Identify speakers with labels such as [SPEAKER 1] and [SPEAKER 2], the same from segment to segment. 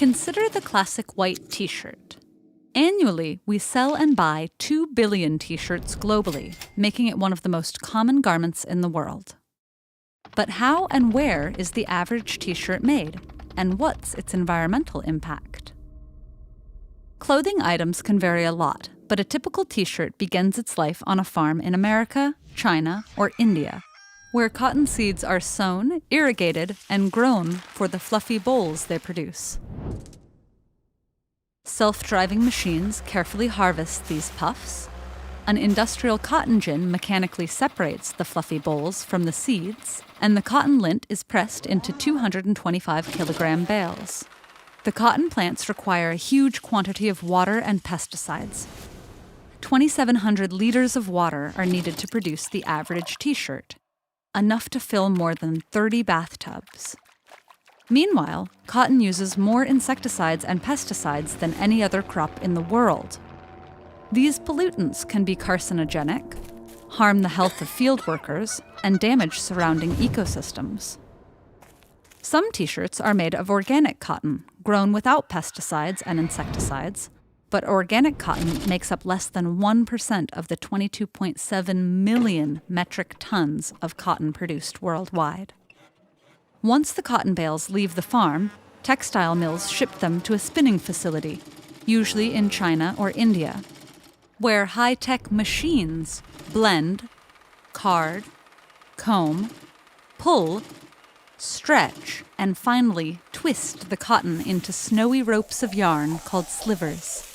[SPEAKER 1] Consider the classic white t-shirt. Annually, we sell and buy 2 billion t-shirts globally, making it one of the most common garments in the world. But how and where is the average t-shirt made, and what's its environmental impact? Clothing items can vary a lot, but a typical t-shirt begins its life on a farm in America, China, or India, where cotton seeds are sown, irrigated, and grown for the fluffy bolls they produce. Self-driving machines carefully harvest these puffs. An industrial cotton gin mechanically separates the fluffy bolls from the seeds, and the cotton lint is pressed into 225-kilogram bales. The cotton plants require a huge quantity of water and pesticides. 2,700 liters of water are needed to produce the average t-shirt, enough to fill more than 30 bathtubs. Meanwhile, cotton uses more insecticides and pesticides than any other crop in the world. These pollutants can be carcinogenic, harm the health of field workers, and damage surrounding ecosystems. Some t-shirts are made of organic cotton, grown without pesticides and insecticides, but organic cotton makes up less than 1% of the 22.7 million metric tons of cotton produced worldwide. Once the cotton bales leave the farm, textile mills ship them to a spinning facility, usually in China or India, where high-tech machines blend, card, comb, pull, stretch, and finally twist the cotton into snowy ropes of yarn called slivers.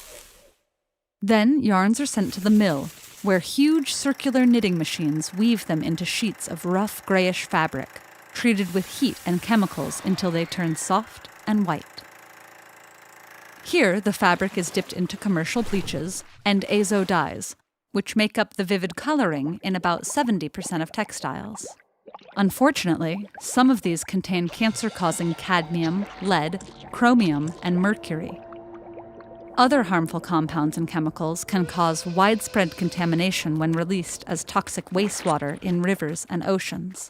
[SPEAKER 1] Then yarns are sent to the mill, where huge circular knitting machines weave them into sheets of rough grayish fabric, treated with heat and chemicals until they turn soft and white. Here, the fabric is dipped into commercial bleaches and azo dyes, which make up the vivid coloring in about 70% of textiles. Unfortunately, some of these contain cancer-causing cadmium, lead, chromium, and mercury. Other harmful compounds and chemicals can cause widespread contamination when released as toxic wastewater in rivers and oceans.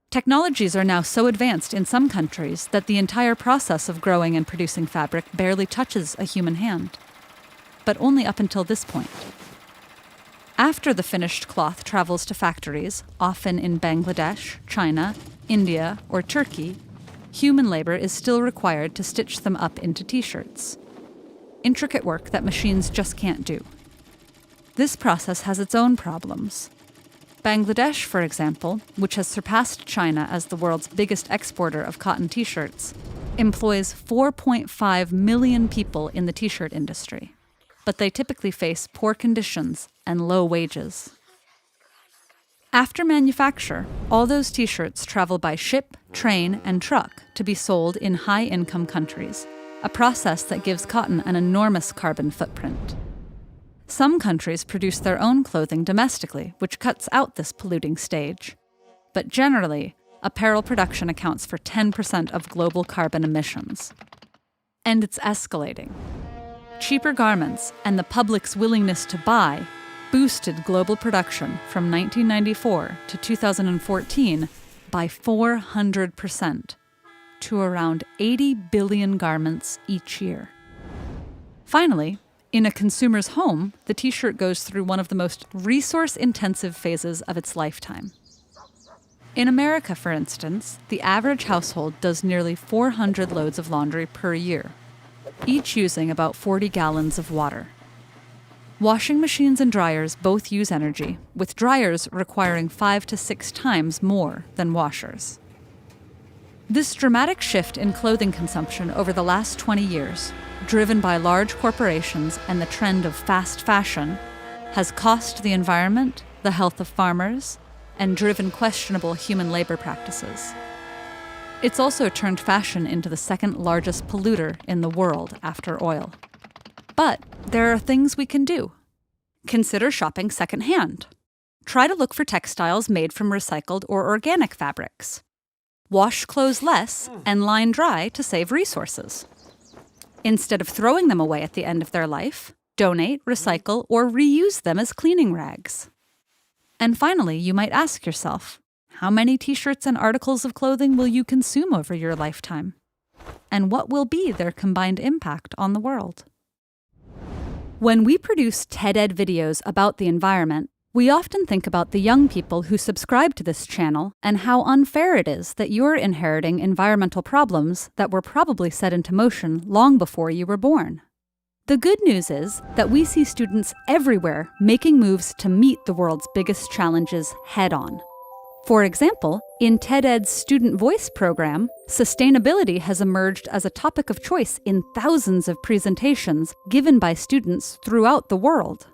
[SPEAKER 1] Technologies are now so advanced in some countries that the entire process of growing and producing fabric barely touches a human hand. But only up until this point. After the finished cloth travels to factories, often in Bangladesh, China, India, or Turkey, human labor is still required to stitch them up into t-shirts. Intricate work that machines just can't do. This process has its own problems. Bangladesh, for example, which has surpassed China as the world's biggest exporter of cotton t-shirts, employs 4.5 million people in the t-shirt industry. But they typically face poor conditions and low wages. After manufacture, all those t-shirts travel by ship, train, and truck to be sold in high-income countries, a process that gives cotton an enormous carbon footprint. Some countries produce their own clothing domestically, which cuts out this polluting stage. But generally, apparel production accounts for 10% of global carbon emissions. And it's escalating. Cheaper garments and the public's willingness to buy boosted global production from 1994 to 2014 by 400% to around 80 billion garments each year. Finally, in a consumer's home, the t-shirt goes through one of the most resource-intensive phases of its lifetime. In America, for instance, the average household does nearly 400 loads of laundry per year, each using about 40 gallons of water. Washing machines and dryers both use energy, with dryers requiring 5 to 6 times more than washers. This dramatic shift in clothing consumption over the last 20 years, driven by large corporations and the trend of fast fashion, has cost the environment, the health of farmers, and driven questionable human labor practices. It's also turned fashion into the second largest polluter in the world after oil. But there are things we can do. Consider shopping secondhand. Try to look for textiles made from recycled or organic fabrics. Wash clothes less and line dry to save resources. Instead of throwing them away at the end of their life, donate, recycle, or reuse them as cleaning rags. And finally, you might ask yourself, how many t-shirts and articles of clothing will you consume over your lifetime? and what will be their combined impact on the world. When we produce TED-Ed videos about the environment, we often think about the young people who subscribe to this channel and how unfair it is that you're inheriting environmental problems that were probably set into motion long before you were born. The good news is that we see students everywhere making moves to meet the world's biggest challenges head-on. For example, in TED-Ed's Student Voice program, sustainability has emerged as a topic of choice in thousands of presentations given by students throughout the world.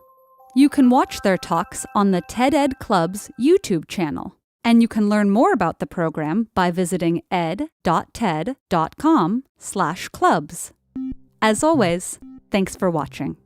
[SPEAKER 1] You can watch their talks on the TED-Ed Club's YouTube channel, and you can learn more about the program by visiting ed.ted.com/clubs. As always, thanks for watching.